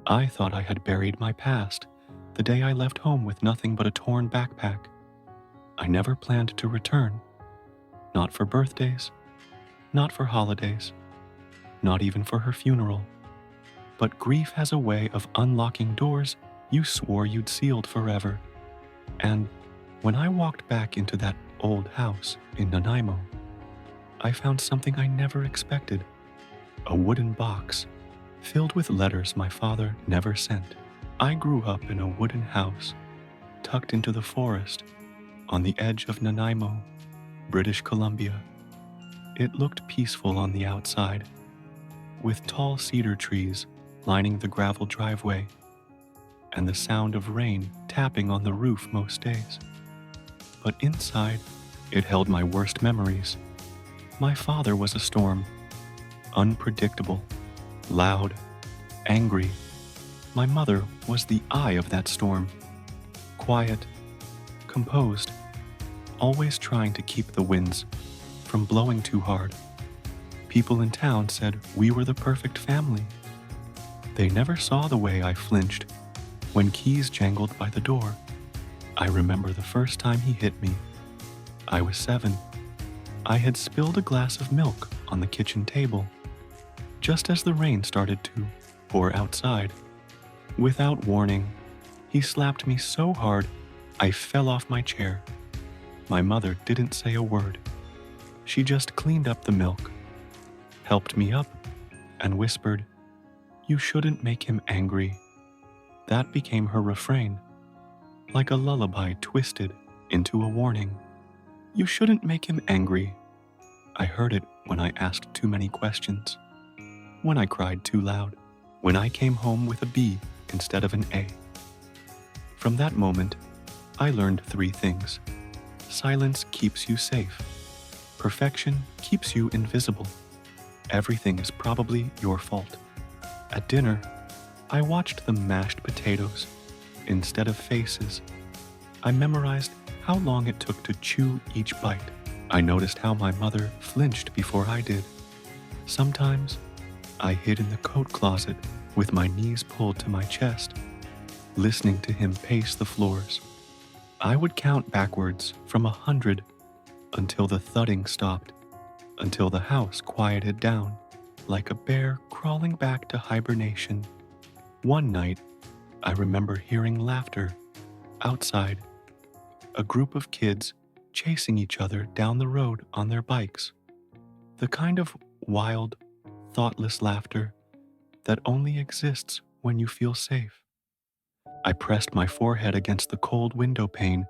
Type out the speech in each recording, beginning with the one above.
I thought I had buried my past the day I left home with nothing but a torn backpack. I never planned to return, not for birthdays, not for holidays, not even for her funeral. But grief has a way of unlocking doors you swore you'd sealed forever. And when I walked back into that old house in Nanaimo, I found something I never expected: a wooden box filled with letters my father never sent. I grew up in a wooden house tucked into the forest on the edge of Nanaimo, British Columbia. It looked peaceful on the outside, with tall cedar trees lining the gravel driveway and the sound of rain tapping on the roof most days. But inside, it held my worst memories. My father was a storm, unpredictable, loud, angry. My mother was the eye of that storm, quiet, composed, always trying to keep the winds from blowing too hard. People in town said we were the perfect family. They never saw the way I flinched when keys jangled by the door. I remember the first time he hit me. I was 7. I had spilled a glass of milk on the kitchen table, just as the rain started to pour outside. Without warning, he slapped me so hard I fell off my chair. My mother didn't say a word. She just cleaned up the milk, helped me up, and whispered, "You shouldn't make him angry." That became her refrain, like a lullaby twisted into a warning. "You shouldn't make him angry." I heard it when I asked too many questions, when I cried too loud, when I came home with a B instead of an A. From that moment, I learned 3 things. Silence keeps you safe. Perfection keeps you invisible. Everything is probably your fault. At dinner, I watched the mashed potatoes instead of faces. I memorized how long it took to chew each bite. I noticed how my mother flinched before I did. Sometimes, I hid in the coat closet with my knees pulled to my chest, listening to him pace the floors. I would count backwards from 100 until the thudding stopped, until the house quieted down, like a bear crawling back to hibernation. One night, I remember hearing laughter outside, a group of kids chasing each other down the road on their bikes. The kind of wild, thoughtless laughter that only exists when you feel safe. I pressed my forehead against the cold window pane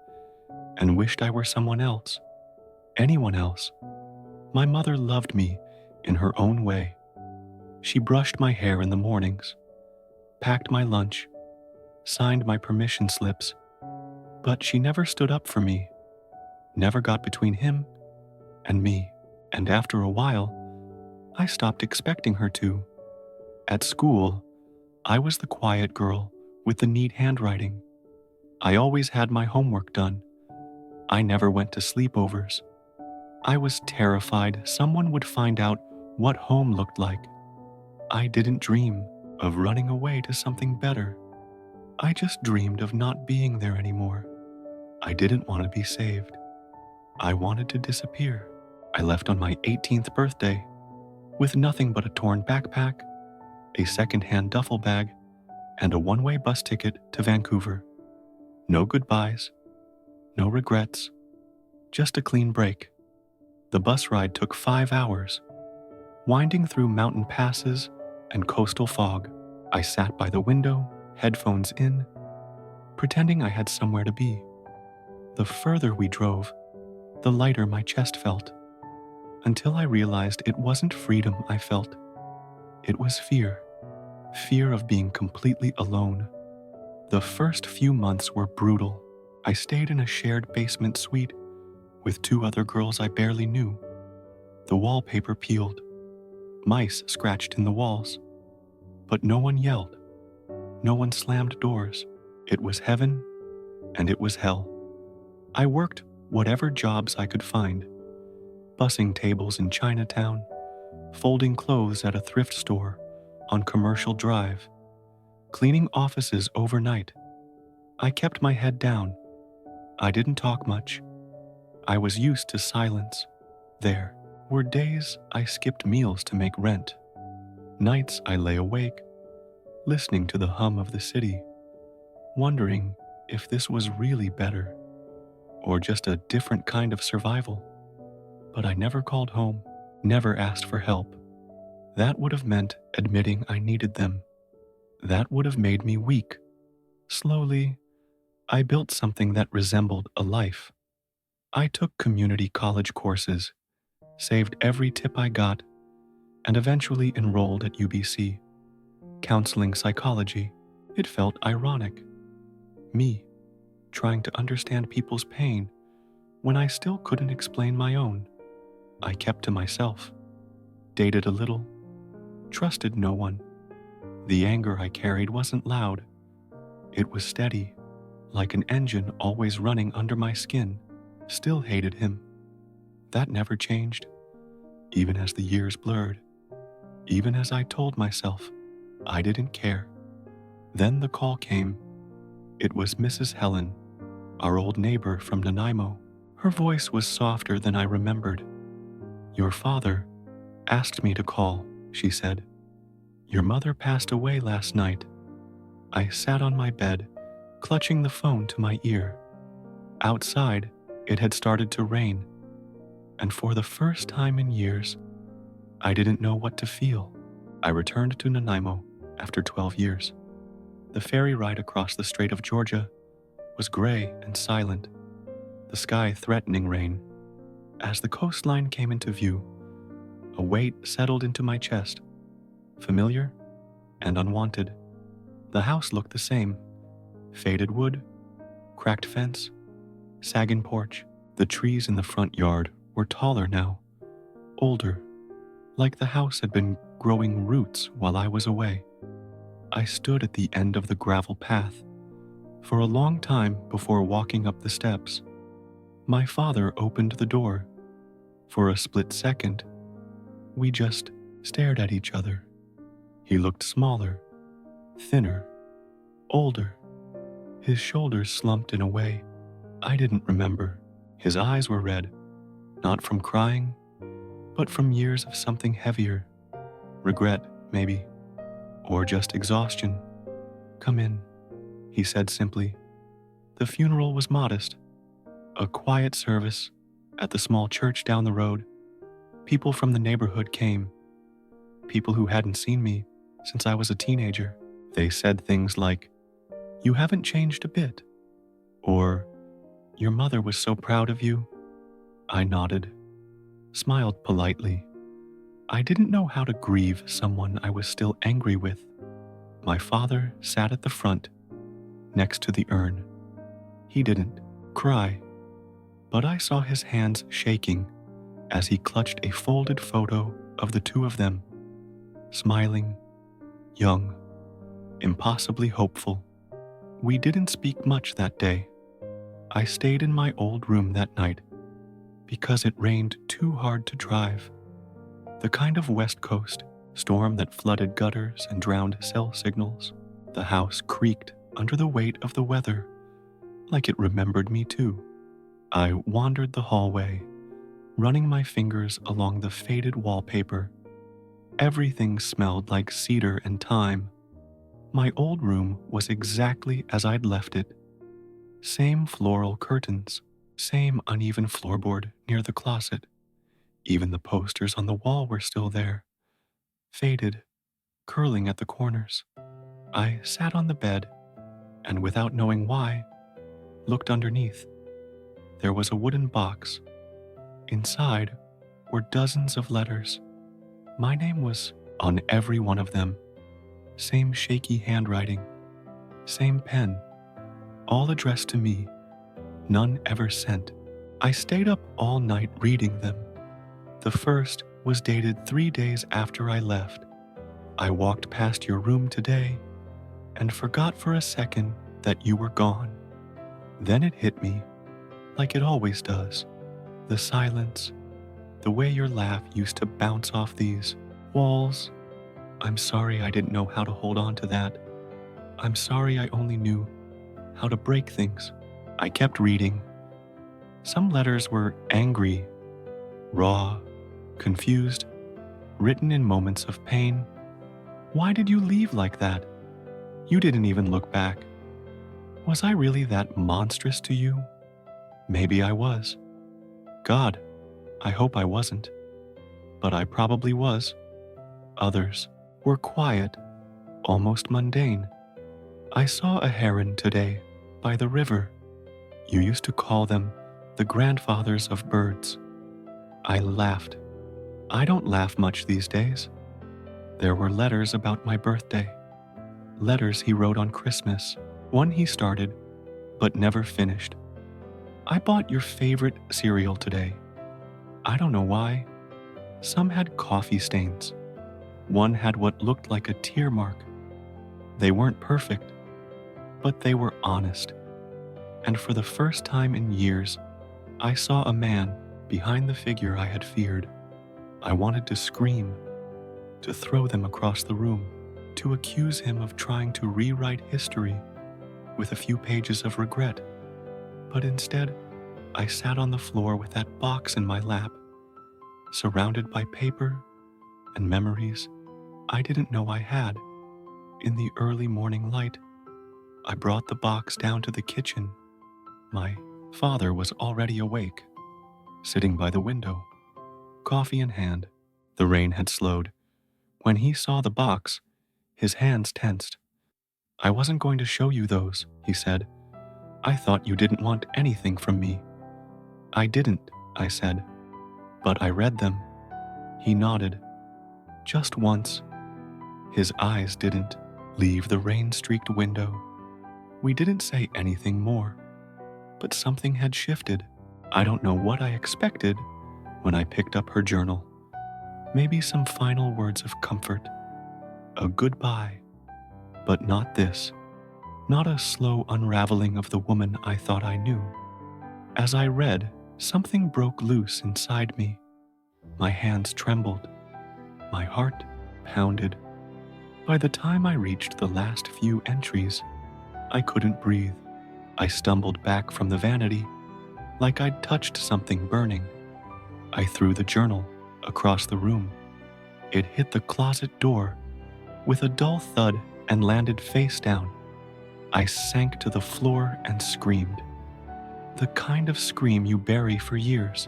and wished I were someone else, anyone else. My mother loved me in her own way. She brushed my hair in the mornings, packed my lunch, signed my permission slips, but she never stood up for me, never got between him and me. And after a while, I stopped expecting her to. At school, I was the quiet girl with the neat handwriting. I always had my homework done. I never went to sleepovers. I was terrified someone would find out what home looked like. I didn't dream of running away to something better. I just dreamed of not being there anymore. I didn't want to be saved. I wanted to disappear. I left on my 18th birthday with nothing but a torn backpack, a second-hand duffel bag, and a one-way bus ticket to Vancouver. No goodbyes, no regrets, just a clean break. The bus ride took 5 hours, winding through mountain passes and coastal fog. I sat by the window, headphones in, pretending I had somewhere to be. The further we drove, the lighter my chest felt, until I realized it wasn't freedom I felt. It was fear. Fear of being completely alone. The first few months were brutal. I stayed in a shared basement suite with 2 other girls I barely knew. The wallpaper peeled. Mice scratched in the walls. But no one yelled. No one slammed doors. It was heaven and it was hell. I worked whatever jobs I could find. Bussing tables in Chinatown, folding clothes at a thrift store on Commercial Drive, cleaning offices overnight. I kept my head down. I didn't talk much. I was used to silence. There were days I skipped meals to make rent. Nights I lay awake, listening to the hum of the city, wondering if this was really better or just a different kind of survival. But I never called home, never asked for help. That would have meant admitting I needed them. That would have made me weak. Slowly, I built something that resembled a life. I took community college courses, saved every tip I got, and eventually enrolled at UBC, counseling psychology. It felt ironic. Me, trying to understand people's pain when I still couldn't explain my own. I kept to myself, dated a little, trusted no one. The anger I carried wasn't loud. It was steady, like an engine always running under my skin. Still hated him. That never changed, even as the years blurred, even as I told myself I didn't care. Then the call came. It was Mrs. Helen, our old neighbor from Nanaimo. Her voice was softer than I remembered. "Your father asked me to call," she said. "Your mother passed away last night." I sat on my bed, clutching the phone to my ear. Outside, it had started to rain, and for the first time in years, I didn't know what to feel. I returned to Nanaimo after 12 years. The ferry ride across the Strait of Georgia was gray and silent, the sky threatening rain. As the coastline came into view, a weight settled into my chest, familiar and unwanted. The house looked the same: faded wood, cracked fence, sagging porch. The trees in the front yard were taller now, older, like the house had been growing roots while I was away. I stood at the end of the gravel path for a long time before walking up the steps. My father opened the door. For a split second, we just stared at each other. He looked smaller, thinner, older. His shoulders slumped in a way I didn't remember. His eyes were red, not from crying, but from years of something heavier. Regret, maybe, or just exhaustion. "Come in," he said simply. The funeral was modest, a quiet service at the small church down the road. People from the neighborhood came, people who hadn't seen me since I was a teenager. They said things like, "You haven't changed a bit," or "Your mother was so proud of you." I nodded, smiled politely. I didn't know how to grieve someone I was still angry with. My father sat at the front, next to the urn. He didn't cry, but I saw his hands shaking as he clutched a folded photo of the two of them, smiling, young, impossibly hopeful. We didn't speak much that day. I stayed in my old room that night because it rained too hard to drive. The kind of West Coast storm that flooded gutters and drowned cell signals. The house creaked under the weight of the weather, like it remembered me too. I wandered the hallway, running my fingers along the faded wallpaper. Everything smelled like cedar and thyme. My old room was exactly as I'd left it. Same floral curtains, same uneven floorboard near the closet. Even the posters on the wall were still there, faded, curling at the corners. I sat on the bed and, without knowing why, looked underneath. There was a wooden box. Inside were dozens of letters. My name was on every one of them. Same shaky handwriting, same pen, all addressed to me, none ever sent. I stayed up all night reading them. The first was dated 3 days after I left. "I walked past your room today and forgot for a second that you were gone." Then it hit me, like it always does. The silence, the way your laugh used to bounce off these walls. I'm sorry I didn't know how to hold on to that. I'm sorry I only knew how to break things. I kept reading. Some letters were angry, raw, confused, written in moments of pain. Why did you leave like that? You didn't even look back. Was I really that monstrous to you? Maybe I was. God, I hope I wasn't. But I probably was. Others were quiet, almost mundane. I saw a heron today by the river. You used to call them the grandfathers of birds. I laughed. I don't laugh much these days. There were letters about my birthday. Letters he wrote on Christmas. One he started, but never finished. I bought your favorite cereal today. I don't know why. Some had coffee stains. One had what looked like a tear mark. They weren't perfect, but they were honest. And for the first time in years, I saw a man behind the figure I had feared. I wanted to scream, to throw them across the room, to accuse him of trying to rewrite history with a few pages of regret. But instead, I sat on the floor with that box in my lap, surrounded by paper and memories I didn't know I had. In the early morning light, I brought the box down to the kitchen. My father was already awake, sitting by the window, coffee in hand. The rain had slowed. When he saw the box, his hands tensed. I wasn't going to show you those, he said. I thought you didn't want anything from me. I didn't, I said. But I read them. He nodded. Just once. His eyes didn't leave the rain-streaked window. We didn't say anything more, but something had shifted. I don't know what I expected when I picked up her journal. Maybe some final words of comfort, a goodbye, but not this. Not a slow unraveling of the woman I thought I knew. As I read, something broke loose inside me. My hands trembled. My heart pounded. By the time I reached the last few entries, I couldn't breathe. I stumbled back from the vanity like I'd touched something burning. I threw the journal across the room. It hit the closet door with a dull thud and landed face down. I sank to the floor and screamed. The kind of scream you bury for years.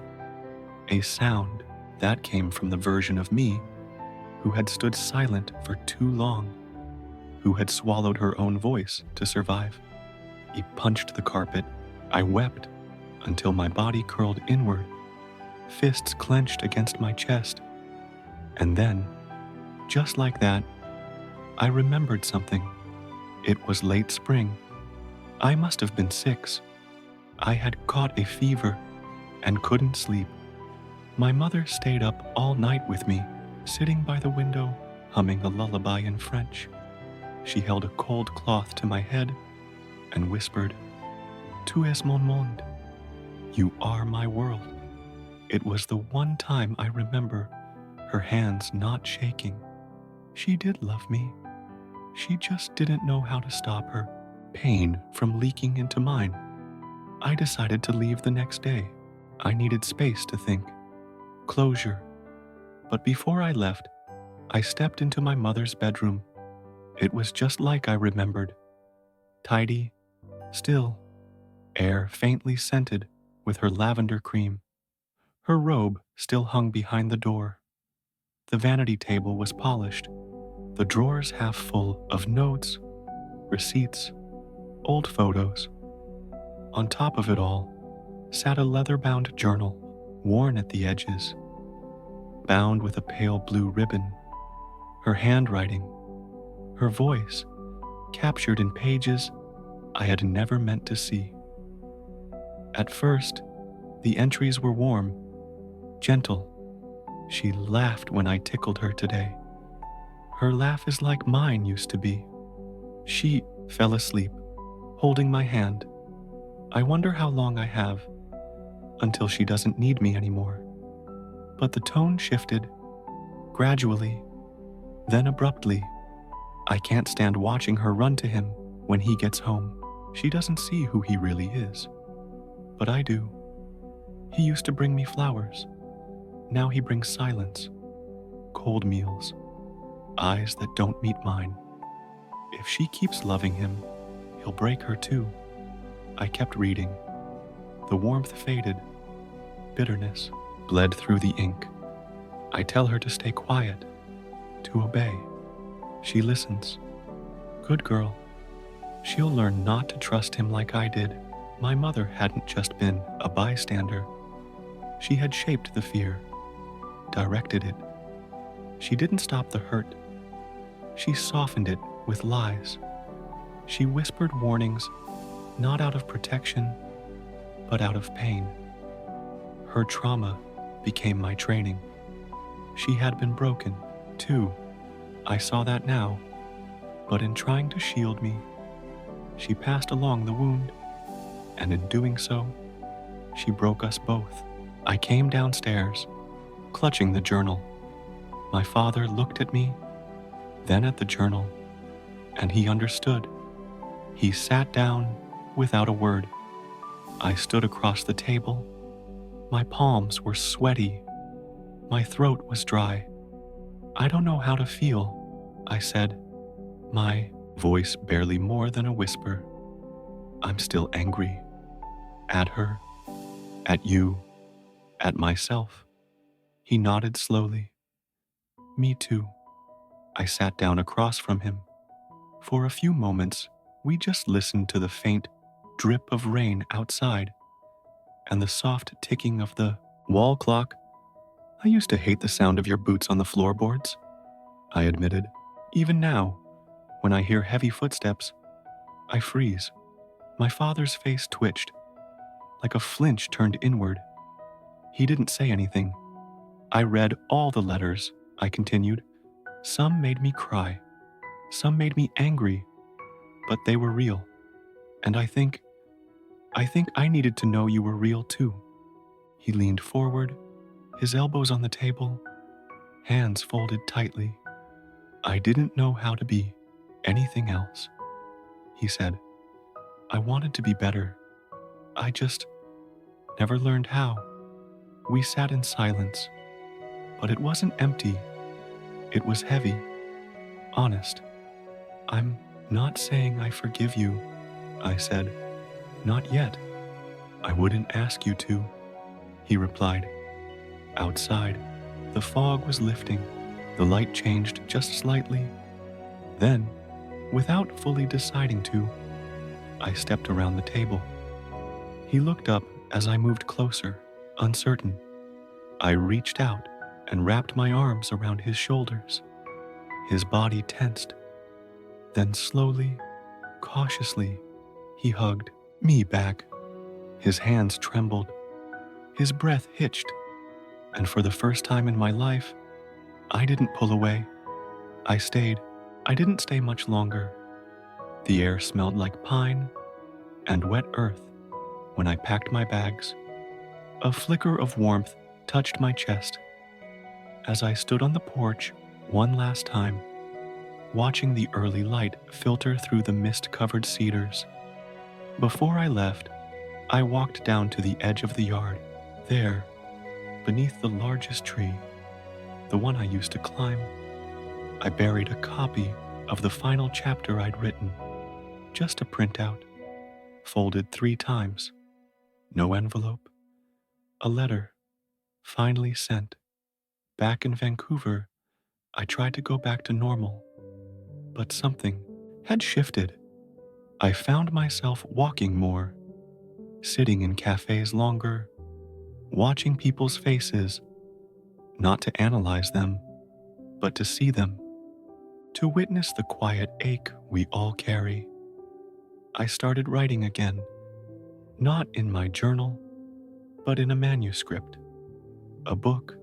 A sound that came from the version of me who had stood silent for too long, who had swallowed her own voice to survive. He punched the carpet. I wept until my body curled inward, fists clenched against my chest. And then, just like that, I remembered something. It was late spring. I must have been 6. I had caught a fever and couldn't sleep. My mother stayed up all night with me, sitting by the window, humming a lullaby in French. She held a cold cloth to my head and whispered, "Tu es mon monde." You are my world. It was the one time I remember her hands not shaking. She did love me. She just didn't know how to stop her pain from leaking into mine. I decided to leave the next day. I needed space to think, closure. But before I left, I stepped into my mother's bedroom. It was just like I remembered. Tidy, still, air faintly scented with her lavender cream. Her robe still hung behind the door. The vanity table was polished, the drawers half full of notes, receipts, old photos. On top of it all sat a leather-bound journal, worn at the edges, bound with a pale blue ribbon. Her handwriting, her voice, captured in pages I had never meant to see. At first, the entries were warm, gentle. She laughed when I tickled her today. Her laugh is like mine used to be. She fell asleep, holding my hand. I wonder how long I have until she doesn't need me anymore. But the tone shifted, gradually, then abruptly. I can't stand watching her run to him, When he gets home, she doesn't see who he really is. But I do. He used to bring me flowers. Now he brings silence, cold meals, eyes that don't meet mine. If she keeps loving him, he'll break her too. I kept reading. The warmth faded. Bitterness bled through the ink. I tell her to stay quiet, to obey. She listens. Good girl. She'll learn not to trust him like I did. My mother hadn't just been a bystander. She had shaped the fear, directed it. She didn't stop the hurt. She softened it with lies. She whispered warnings, not out of protection, but out of pain. Her trauma became my training. She had been broken, too. I saw that now. But in trying to shield me, she passed along the wound, and in doing so, she broke us both. I came downstairs, clutching the journal. My father looked at me, then at the journal, and he understood. He sat down without a word. I stood across the table. My palms were sweaty. My throat was dry. I don't know how to feel, I said, my voice barely more than a whisper. I'm still angry. At her, at you, at myself. He nodded slowly. Me too. I sat down across from him. For a few moments, we just listened to the faint drip of rain outside and the soft ticking of the wall clock. I used to hate the sound of your boots on the floorboards, I admitted. Even now, when I hear heavy footsteps, I freeze. My father's face twitched, like a flinch turned inward. He didn't say anything. I read all the letters, I continued. Some made me cry. Some made me angry, but they were real. And I think I needed to know you were real too. He leaned forward, his elbows on the table, hands folded tightly. I didn't know how to be anything else, he said. I wanted to be better. I just never learned how. We sat in silence, but it wasn't empty. It was heavy, honest. I'm not saying I forgive you, I said. Not yet. I wouldn't ask you to, he replied. Outside, the fog was lifting. The light changed just slightly. Then, without fully deciding to, I stepped around the table. He looked up as I moved closer, uncertain. I reached out and wrapped my arms around his shoulders. His body tensed. Then slowly, cautiously, he hugged me back. His hands trembled. His breath hitched. And for the first time in my life, I didn't pull away. I stayed. I didn't stay much longer. The air smelled like pine and wet earth when I packed my bags. A flicker of warmth touched my chest as I stood on the porch one last time, watching the early light filter through the mist-covered cedars. Before I left, I walked down to the edge of the yard. There, beneath the largest tree, the one I used to climb, I buried a copy of the final chapter I'd written, just a printout, folded 3 times, no envelope, a letter, finally sent. Back in Vancouver, I tried to go back to normal, but something had shifted. I found myself walking more, sitting in cafes longer, watching people's faces, not to analyze them, but to see them, to witness the quiet ache we all carry. I started writing again, not in my journal, but in a manuscript, a book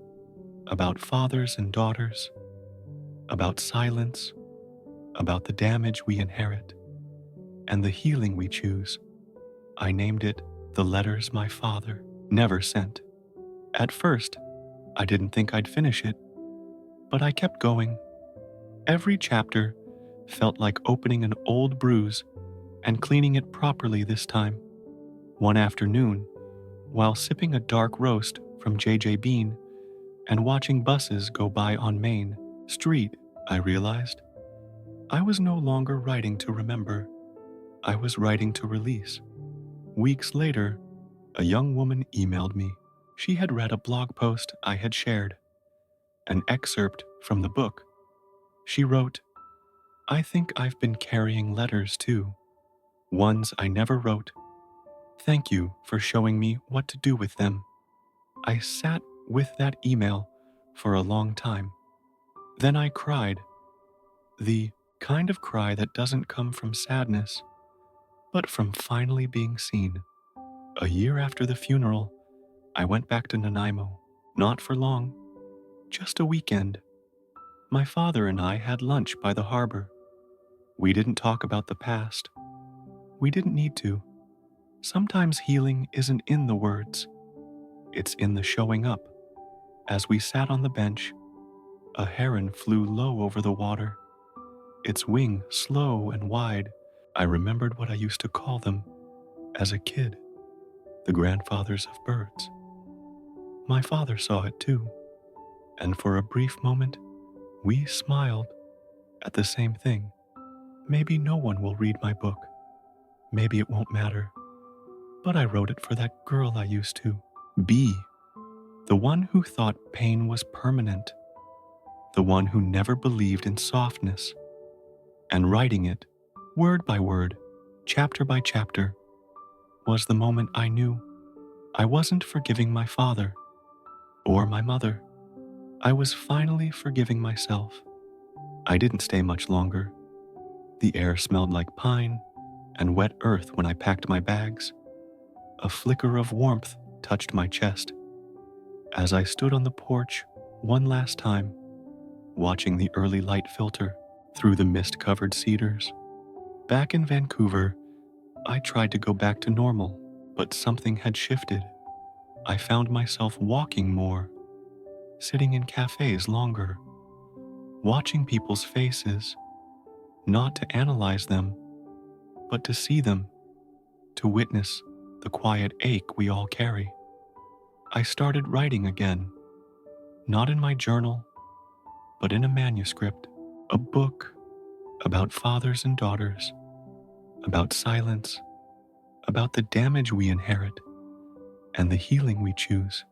about fathers and daughters, about silence, about the damage we inherit, and the healing we choose. I named it The Letters My Father Never Sent. At first, I didn't think I'd finish it, but I kept going. Every chapter felt like opening an old bruise and cleaning it properly this time. One afternoon, while sipping a dark roast from JJ Bean and watching buses go by on Main Street, I realized I was no longer writing to remember. I was writing to release. Weeks later, a young woman emailed me. She had read a blog post I had shared, an excerpt from the book. She wrote, "I think I've been carrying letters too, ones I never wrote. Thank you for showing me what to do with them." I sat with that email for a long time. Then I cried, the kind of cry that doesn't come from sadness, but from finally being seen. A year after the funeral, I went back to Nanaimo, not for long, just a weekend. My father and I had lunch by the harbor. We didn't talk about the past. We didn't need to. Sometimes healing isn't in the words, it's in the showing up. As we sat on the bench, a heron flew low over the water, its wing slow and wide. I remembered what I used to call them as a kid, the grandfathers of birds. My father saw it too, and for a brief moment, we smiled at the same thing. Maybe no one will read my book. Maybe it won't matter. But I wrote it for that girl I used to be. The one who thought pain was permanent. The one who never believed in softness. And writing it, word by word, chapter by chapter, was the moment I knew I wasn't forgiving my father or my mother. I was finally forgiving myself. I didn't stay much longer. The air smelled like pine and wet earth when I packed my bags. A flicker of warmth touched my chest as I stood on the porch one last time, watching the early light filter through the mist-covered cedars. Back in Vancouver, I tried to go back to normal, but something had shifted. I found myself walking more, sitting in cafes longer, watching people's faces, not to analyze them, but to see them, to witness the quiet ache we all carry. I started writing again, not in my journal, but in a manuscript, a book about fathers and daughters, about silence, about the damage we inherit, and the healing we choose.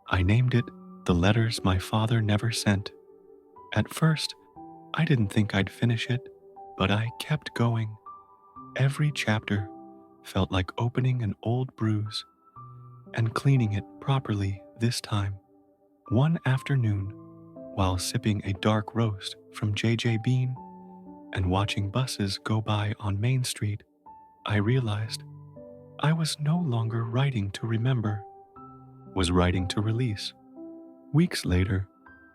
I named it The Letters My Father Never Sent. At first, I didn't think I'd finish it, but I kept going. Every chapter felt like opening an old bruise and cleaning it properly this time. One afternoon, while sipping a dark roast from JJ Bean and watching buses go by on Main Street, I realized I was no longer writing to remember, was writing to release. Weeks later,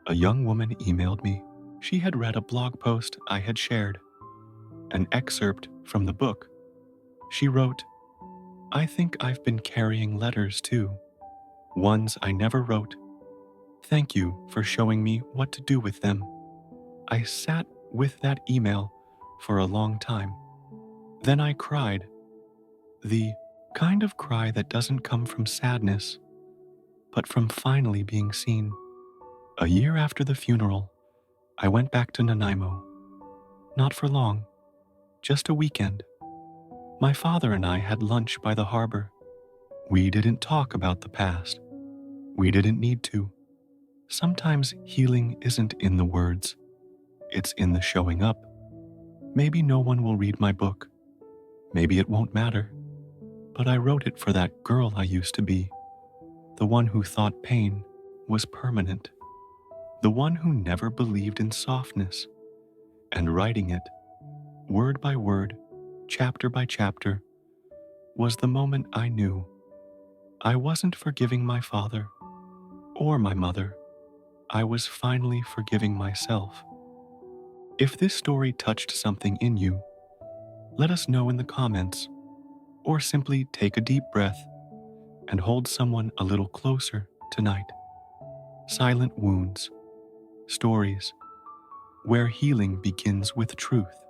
a young woman emailed me. She had read a blog post I had shared, an excerpt from the book. She wrote, "I think I've been carrying letters too, ones I never wrote. Thank you for showing me what to do with them." I sat with that email for a long time. Then I cried, the kind of cry that doesn't come from sadness, but from finally being seen. A year after the funeral, I went back to Nanaimo. Not for long, just a weekend. My father and I had lunch by the harbor. We didn't talk about the past. We didn't need to. Sometimes healing isn't in the words. It's in the showing up. Maybe no one will read my book. Maybe it won't matter. But I wrote it for that girl I used to be. The one who thought pain was permanent. The one who never believed in softness. And writing it, word by word, chapter by chapter, was the moment I knew I wasn't forgiving my father or my mother. I was finally forgiving myself. If this story touched something in you, let us know in the comments, or simply take a deep breath and hold someone a little closer tonight. Silent wounds, stories, where healing begins with truth.